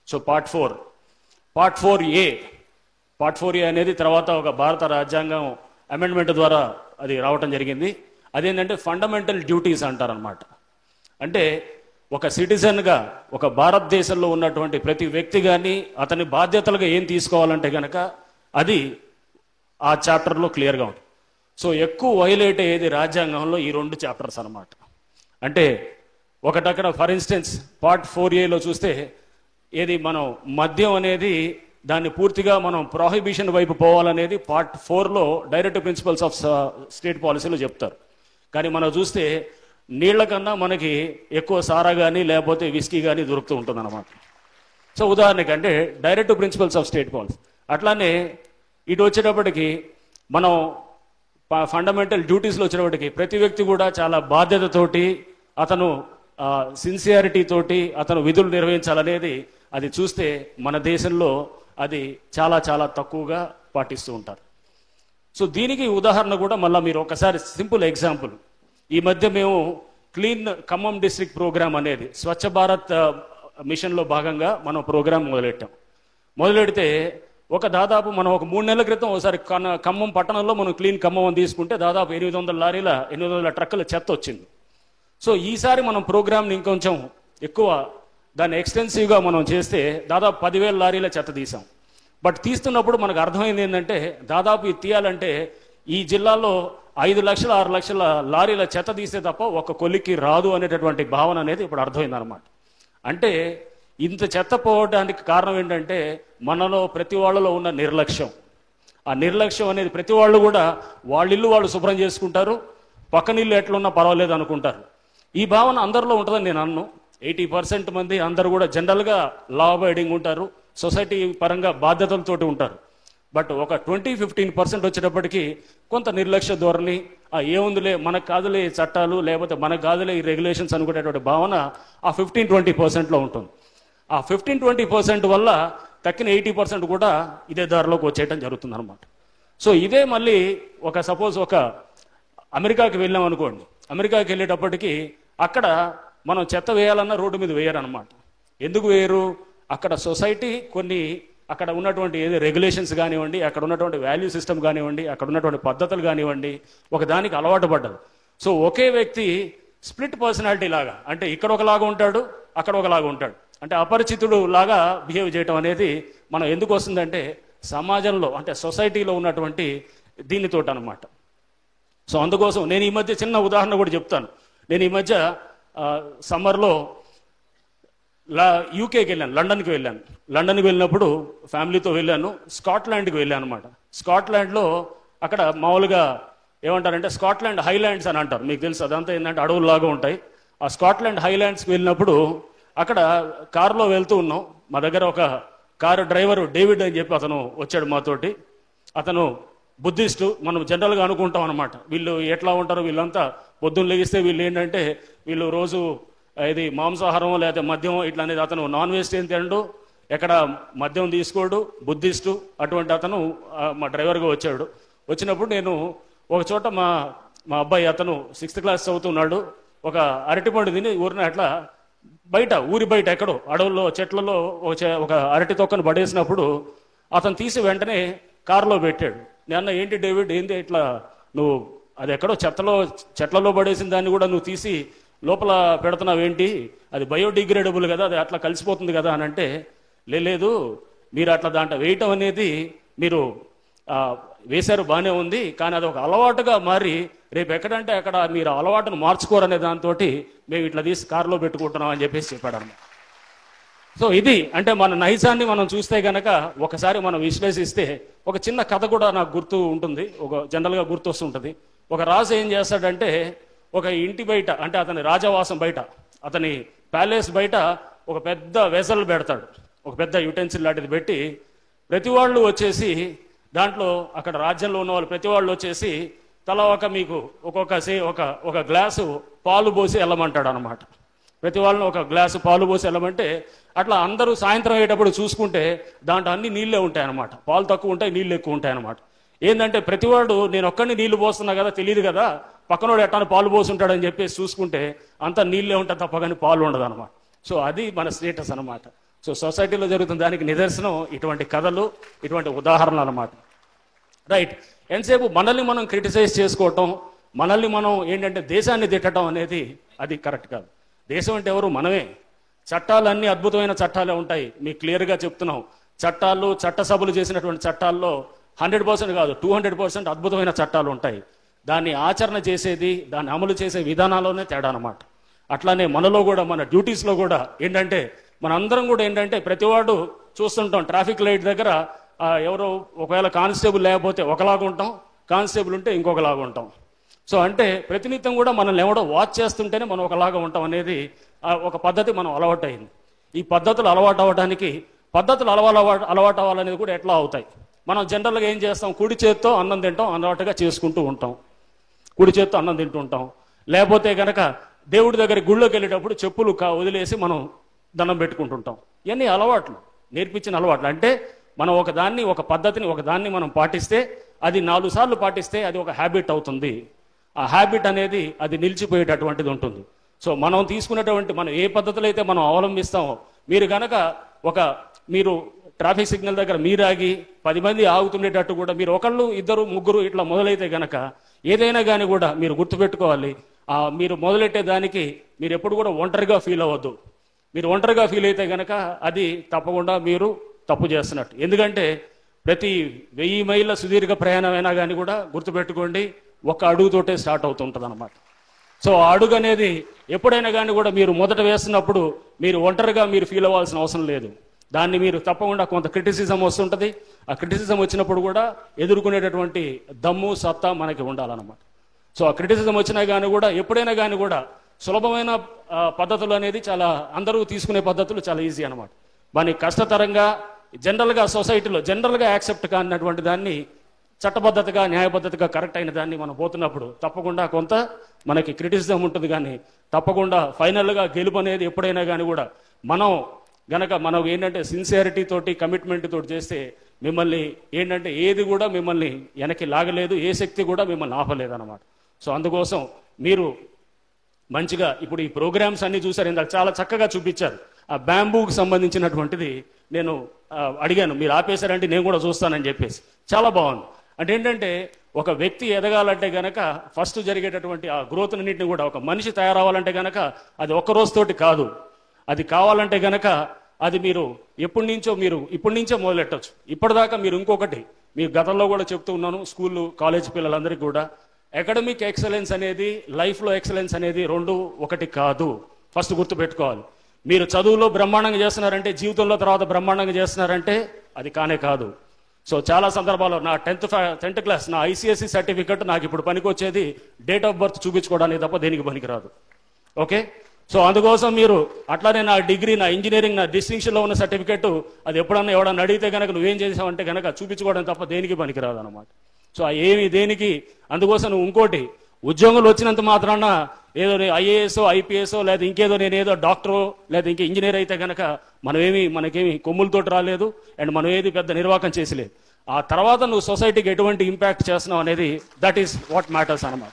So part 4A అనేది తర్వాత ఒక భారత రాజ్యాంగం అమెండ్మెంట్ ద్వారా అది రావటం జరిగింది. అదేంటంటే ఫండమెంటల్ డ్యూటీస్ అంటారనమాట. అంటే ఒక సిటిజన్గా ఒక భారతదేశంలో ఉన్నటువంటి ప్రతి వ్యక్తి కానీ అతని బాధ్యతలుగా ఏం తీసుకోవాలంటే కనుక అది ఆ చాప్టర్లో క్లియర్గా ఉంది. సో ఎక్కువ వైలేట్ అయ్యేది రాజ్యాంగంలో ఈ 2 చాప్టర్స్ అనమాట. అంటే ఒకటక్కడ ఫర్ ఇన్స్టెన్స్ పార్ట్ 4Aలో చూస్తే ఏది మనం మద్యం అనేది దాన్ని పూర్తిగా మనం ప్రొహిబిషన్ వైపు పోవాలనేది పార్ట్ 4లో డైరెక్ట్ ప్రిన్సిపల్స్ ఆఫ్ స్టేట్ పాలసీలో చెప్తారు. కానీ మనం చూస్తే నీళ్ల కన్నా మనకి ఎక్కువ సారా కానీ లేకపోతే విస్కీ కానీ దొరుకుతూ ఉంటుంది అనమాట. సో ఉదాహరణకి అంటే direct principles of state policy. అట్లానే ఇటు వచ్చేటప్పటికి మనం ఫండమెంటల్ డ్యూటీస్లో వచ్చేటప్పటికి ప్రతి వ్యక్తి కూడా చాలా బాధ్యతతోటి అతను సిన్సియారిటీ తోటి అతను విధులు నిర్వహించాలనేది అది చూస్తే మన దేశంలో అది చాలా చాలా తక్కువగా పాటిస్తూ ఉంటారు. సో దీనికి ఉదాహరణ కూడా మళ్ళీ మీరు ఒకసారి సింపుల్ ఎగ్జాంపుల్, ఈ మధ్య మేము క్లీన్ ఖమ్మం డిస్ట్రిక్ట్ ప్రోగ్రామ్ అనేది స్వచ్ఛ భారత్ మిషన్లో భాగంగా మనం ప్రోగ్రామ్ మొదలెడితే దాదాపు మనం ఒక 3 నెలల క్రితం ఒకసారి ఖమ్మం పట్టణంలో మనం క్లీన్ ఖమ్మం అని తీసుకుంటే దాదాపు 800 ట్రక్కుల చెత్త వచ్చింది. సో ఈసారి మనం ప్రోగ్రామ్ని ఇంకొంచెం ఎక్కువ దాన్ని ఎక్స్టెన్సివ్గా మనం చేస్తే దాదాపు 10,000 లారీల చెత్త తీసాం. బట్ తీస్తున్నప్పుడు మనకు అర్థమైంది ఏంటంటే దాదాపు ఇది తీయాలంటే ఈ జిల్లాలో 5 లక్షల 6 లక్షల లారీల చెత్త తీస్తే తప్ప ఒక కొలిక్కి రాదు అనేటటువంటి భావన అనేది ఇప్పుడు అర్థమైంది అనమాట. అంటే ఇంత చెత్త పోవడానికి కారణం ఏంటంటే మనలో ప్రతి వాళ్ళలో ఉన్న నిర్లక్ష్యం. ఆ నిర్లక్ష్యం అనేది ప్రతి వాళ్ళు కూడా వాళ్ళ ఇల్లు వాళ్ళు శుభ్రం చేసుకుంటారు, పక్కన ఇల్లు ఎట్లున్నా పర్వాలేదు అనుకుంటారు. ఈ భావన అందరిలో ఉంటుందని నేను అన్ను. 80% మంది అందరూ కూడా జనరల్గా లా అబైడింగ్ ఉంటారు, సొసైటీ పరంగా బాధ్యతలతోటి ఉంటారు. బట్ ఒక 20-15% వచ్చేటప్పటికి కొంత నిర్లక్ష్య ధోరణి, ఏముందిలే మనకు కాదులే చట్టాలు లేకపోతే మనకు కాదులే ఈ రెగ్యులేషన్స్ అనుకునేటువంటి భావన ఆ 15-20%లో ఉంటుంది. ఆ 15-20% వల్ల తక్కిన 80% కూడా ఇదే దారిలోకి వచ్చేయటం జరుగుతుంది అనమాట. సో ఇదే మళ్ళీ సపోజ్ అమెరికాకి వెళ్ళాం అనుకోండి. అమెరికాకి వెళ్ళేటప్పటికి అక్కడ మనం చెత్త వేయాలన్నా రోడ్డు మీద వేయరనమాట. ఎందుకు వేయరు? అక్కడ సొసైటీ కొన్ని అక్కడ ఉన్నటువంటి ఏదో రెగ్యులేషన్స్ కానివ్వండి, అక్కడ ఉన్నటువంటి వాల్యూ సిస్టమ్ కానివ్వండి, అక్కడ ఉన్నటువంటి పద్ధతులు కానివ్వండి దానికి అలవాటు పడ్డదు. సో ఒకే వ్యక్తి స్ప్లిట్ పర్సనాలిటీ లాగా, అంటే ఇక్కడ ఒకలాగా ఉంటాడు, అక్కడ ఒకలాగా ఉంటాడు, అంటే అపరిచితుడు లాగా బిహేవ్ చేయటం అనేది మనం ఎందుకు వస్తుందంటే సమాజంలో అంటే సొసైటీలో ఉన్నటువంటి దీనితోటి అనమాట. సో అందుకోసం నేను ఈ మధ్య చిన్న ఉదాహరణ కూడా చెప్తాను. నేను ఈ మధ్య సమ్మర్లో యూకేకి వెళ్ళాను, లండన్కి వెళ్ళినప్పుడు ఫ్యామిలీతో వెళ్ళాను. స్కాట్లాండ్కి వెళ్ళాను అనమాట. స్కాట్లాండ్లో అక్కడ మామూలుగా ఏమంటారంటే స్కాట్లాండ్ హైలాండ్స్ అని అంటారు, మీకు తెలుసు. అదంతా ఏంటంటే అడవుల్లాగా ఉంటాయి. ఆ స్కాట్లాండ్ హైలాండ్స్కి వెళ్ళినప్పుడు అక్కడ కారులో వెళ్తూ ఉన్నాం. మా దగ్గర ఒక కారు డ్రైవరు డేవిడ్ అని చెప్పి అతను వచ్చాడు మాతోటి. అతను బుద్ధిస్టు. మనం జనరల్గా అనుకుంటాం అనమాట వీళ్ళు ఎట్లా ఉంటారు, వీళ్ళంతా పొద్దున్న లెగిస్తే వీళ్ళు ఏంటంటే వీళ్ళు రోజు ఇది మాంసాహారం లేదా మద్యం ఇట్లా అనేది. అతను నాన్ వెజిటేరియన్ తినడు, ఎక్కడ మద్యం తీసుకోడు, బుద్ధిస్టు. అటువంటి అతను మా డ్రైవర్గా వచ్చాడు. వచ్చినప్పుడు నేను ఒక చోట మా అబ్బాయి అతను 6th క్లాస్ చదువుతున్నాడు. ఒక అరటిపండు తిని ఊరిన అట్లా ఊరి బయట ఎక్కడో అడవుల్లో చెట్లలో ఒక అరటి తొక్కను పడేసినప్పుడు అతను తీసి వెంటనే కారులో పెట్టాడు. నేను ఏంటి డేవిడ్, ఏంటి ఇట్లా నువ్వు అది ఎక్కడో చెట్లలో పడేసిన దాన్ని కూడా నువ్వు తీసి లోపల పెడుతున్నావేంటి, అది బయోడిగ్రేడబుల్ కదా, అది అట్లా కలిసిపోతుంది కదా అని అంటే, లేదు మీరు అట్లా దాంట్లో వేయటం అనేది మీరు వేశారు బాగానే ఉంది, కానీ అది ఒక అలవాటుగా మారి రేపు ఎక్కడంటే అక్కడ మీరు అలవాటును మార్చుకోరనే దాంతో మేము ఇట్లా తీసి కారులో పెట్టుకుంటున్నాం అని చెప్పేసి చెప్పాడు అన్నమాట. సో ఇది అంటే మన నైజాన్ని మనం చూస్తే గనక ఒకసారి మనం విశ్లేషిస్తే ఒక చిన్న కథ కూడా నాకు గుర్తు ఉంటుంది, జనరల్గా గుర్తు వస్తుంటుంది. ఒక రాజు ఏం చేస్తాడంటే ఒక ఇంటి బయట అంటే అతని రాజవాసం బయట అతని ప్యాలెస్ బయట ఒక పెద్ద వెసల్ పెడతాడు, ఒక పెద్ద యుటెన్సిల్ లాంటిది పెట్టి ప్రతి వాళ్ళు వచ్చేసి దాంట్లో అక్కడ రాజ్యంలో ఉన్న వాళ్ళు ప్రతి వాళ్ళు వచ్చేసి తలా మీకు ఒక గ్లాసు పాలు పోసి వెళ్ళమంటాడు అనమాట. ప్రతి వాళ్ళని ఒక గ్లాసు పాలు పోసి వెళ్ళమంటే అట్లా అందరూ సాయంత్రం అయ్యేటప్పుడు చూసుకుంటే దాంట్లో అన్ని నీళ్ళే ఉంటాయి అనమాట. పాలు తక్కువ ఉంటాయి, నీళ్ళు ఎక్కువ ఉంటాయి అనమాట. ఏంటంటే ప్రతివాడు నేను ఒక్కడిని నీళ్లు పోస్తున్నా కదా, తెలియదు కదా, పక్కనోడు ఎట్లా పాలు పోసి ఉంటాడని చెప్పేసి చూసుకుంటే అంతా నీళ్ళే ఉంటాయి తప్ప కానీ పాలు ఉండదు అనమాట. సో అది మన స్టేటస్ అనమాట. సో సొసైటీలో జరుగుతున్న దానికి నిదర్శనం ఇటువంటి కథలు, ఇటువంటి ఉదాహరణలు అన్నమాట. రైట్. ఎంతసేపు మనల్ని మనం క్రిటిసైజ్ చేసుకోవటం, మనల్ని మనం ఏంటంటే దేశాన్ని తిట్టడం అనేది అది కరెక్ట్ కాదు. దేశం అంటే ఎవరు? మనమే. చట్టాలన్నీ అద్భుతమైన చట్టాలే ఉంటాయి, మీకు క్లియర్గా చెప్తున్నాం. చట్టాలు, చట్టసభలు చేసినటువంటి చట్టాల్లో 100% కాదు 200% అద్భుతమైన చట్టాలు ఉంటాయి. దాన్ని ఆచరణ చేసేది, దాన్ని అమలు చేసే విధానాల్లోనే తేడా అన్నమాట. అట్లానే మనలో కూడా, మన డ్యూటీస్లో కూడా ఏంటంటే మనందరం కూడా ఏంటంటే ప్రతివాడు చూస్తుంటాం, ట్రాఫిక్ లైట్ దగ్గర ఎవరో ఒకవేళ కానిస్టేబుల్ లేకపోతే ఒకలాగా ఉంటాం, కానిస్టేబుల్ ఉంటే ఇంకొకలాగా ఉంటాం. సో అంటే ప్రతినిత్యం కూడా మనల్ని ఎవడో వాచ్ చేస్తుంటేనే మనం ఒకలాగా ఉంటాం అనేది ఒక పద్ధతి మనం అలవాటు అయింది. ఈ పద్ధతులు అలవాటు అవ్వడానికి, పద్ధతులు అలవాటు అవ్వాలనేది కూడా ఎట్లా అవుతాయి? మనం జనరల్గా ఏం చేస్తాం? కుడి చేత్తో అన్నం తింటాం, అలవాటుగా చేసుకుంటూ ఉంటాం. కుడి చేత్తో అన్నం తింటూ ఉంటాం. లేకపోతే కనుక దేవుడి దగ్గర గుళ్ళోకి వెళ్ళేటప్పుడు చెప్పులు వదిలేసి మనం దండం పెట్టుకుంటుంటాం. ఇవన్నీ అలవాట్లు, నేర్పించిన అలవాట్లు. అంటే మనం ఒక పద్ధతిని, ఒకదాన్ని మనం పాటిస్తే, అది 4 సార్లు పాటిస్తే అది ఒక హ్యాబిట్ అవుతుంది. ఆ హ్యాబిట్ అనేది అది నిలిచిపోయేటటువంటిది ఉంటుంది. సో మనం తీసుకున్నటువంటి, మనం ఏ పద్ధతులు అయితే మనం అవలంబిస్తామో, మీరు కనుక మీరు ట్రాఫిక్ సిగ్నల్ దగ్గర మీరాగి 10 మంది ఆగుతుండేటట్టు కూడా మీరు ఒకళ్ళు, ఇద్దరు, ముగ్గురు ఇట్లా మొదలైతే గనక ఏదైనా కానీ కూడా మీరు గుర్తుపెట్టుకోవాలి, మీరు మొదలెట్టే దానికి మీరు ఎప్పుడు కూడా ఒంటరిగా ఫీల్ అవ్వద్దు. మీరు ఒంటరిగా ఫీల్ అయితే గనక అది తప్పకుండా మీరు తప్పు చేస్తున్నట్టు. ఎందుకంటే ప్రతి 1000 మైళ్ళ సుదీర్ఘ ప్రయాణం అయినా కానీ కూడా గుర్తుపెట్టుకోండి, ఒక అడుగుతోటే స్టార్ట్ అవుతుంటుంది అన్నమాట. సో ఆ అడుగు అనేది ఎప్పుడైనా కానీ కూడా మీరు మొదట వేస్తున్నప్పుడు మీరు ఒంటరిగా మీరు ఫీల్ అవ్వాల్సిన అవసరం లేదు. దాన్ని మీరు తప్పకుండా కొంత క్రిటిసిజం వస్తుంటుంది. ఆ క్రిటిసిజం వచ్చినప్పుడు కూడా ఎదుర్కొనేటటువంటి దమ్ము, సత్తా మనకి ఉండాలన్నమాట. సో ఆ క్రిటిసిజం వచ్చినా కానీ కూడా, ఎప్పుడైనా కానీ కూడా సులభమైన పద్ధతులు అనేది చాలా, అందరూ తీసుకునే పద్ధతులు చాలా ఈజీ అనమాట. మనకి కష్టతరంగా జనరల్గా సొసైటీలో జనరల్గా యాక్సెప్ట్ కానిటువంటి దాన్ని చట్టబద్ధతగా, న్యాయబద్ధతగా కరెక్ట్ అయిన దాన్ని మనం పోతున్నప్పుడు తప్పకుండా కొంత మనకి క్రిటిసిజం ఉంటుంది. కానీ తప్పకుండా ఫైనల్గా గెలుపు అనేది ఎప్పుడైనా కానీ కూడా మనం ఏంటంటే సిన్సియారిటీ తోటి, కమిట్మెంట్ తోటి చేస్తే మిమ్మల్ని ఏంటంటే ఏది కూడా మిమ్మల్ని వెనక్కి లాగలేదు, ఏ శక్తి కూడా మిమ్మల్ని ఆపలేదు అనమాట. సో అందుకోసం మీరు మంచిగా ఇప్పుడు ఈ ప్రోగ్రామ్స్ అన్ని చూసారు, ఇందాక చాలా చక్కగా చూపించారు. ఆ బ్యాంబూకి సంబంధించినటువంటిది నేను అడిగాను, మీరు ఆపేశారంటే నేను కూడా చూస్తానని చెప్పేసి. చాలా బాగుంది. అంటే ఏంటంటే ఒక వ్యక్తి ఎదగాలంటే గనక ఫస్ట్ జరిగేటటువంటి ఆ గ్రోత్ అన్నింటిని కూడా, ఒక మనిషి తయారవ్వాలంటే గనక అది ఒక్క రోజుతోటి కాదు. అది కావాలంటే గనక అది మీరు ఇప్పటి నుంచో మొదలెట్టచ్చు. ఇప్పటిదాకా మీరు ఇంకొకటి, మీరు గతంలో కూడా చెప్తూ ఉన్నాను, స్కూళ్ళు, కాలేజ్ పిల్లలందరికీ కూడా అకాడమిక్ ఎక్సలెన్స్ అనేది, లైఫ్లో ఎక్సలెన్స్ అనేది రెండు ఒకటి కాదు. ఫస్ట్ గుర్తుపెట్టుకోవాలి. మీరు చదువులో బ్రహ్మాండంగా చేస్తున్నారంటే, జీవితంలో తర్వాత బ్రహ్మాండంగా చేస్తున్నారంటే అది కానే కాదు. సో చాలా సందర్భాల్లో నా 10th క్లాస్ నా ICSE సర్టిఫికెట్ నాకు ఇప్పుడు పనికొచ్చేది డేట్ ఆఫ్ బర్త్ చూపించుకోవడానికి తప్ప దేనికి పనికిరాదు. ఓకే. సో అందుకోసం మీరు అట్లానే నా డిగ్రీ, నా ఇంజనీరింగ్, నా డిస్టింక్షన్లో ఉన్న సర్టిఫికెట్ అది ఎవడన్నా అడిగితే కనుక నువ్వేం చేసావంటే కనుక చూపించుకోవడం తప్ప దేనికి పనికిరాదు అనమాట. సో దేనికి అందుకోసం నువ్వు ఇంకోటి ఉద్యోగంలో వచ్చినంత మాత్రాన ఏదో IAS, IPS లేదా ఇంకేదో నేనేదో డాక్టరో లేదా ఇంకే ఇంజనీర్ అయితే కనుక మనకేమి కొమ్ములతోటి రాలేదు, అండ్ మనం ఏది పెద్ద నిర్వాహకం చేసలేదు. ఆ తర్వాత నువ్వు సొసైటీకి ఎటువంటి ఇంపాక్ట్ చేస్తున్నావు అనేది దట్ ఈస్ వాట్ మ్యాటర్స్ అన్నమాట.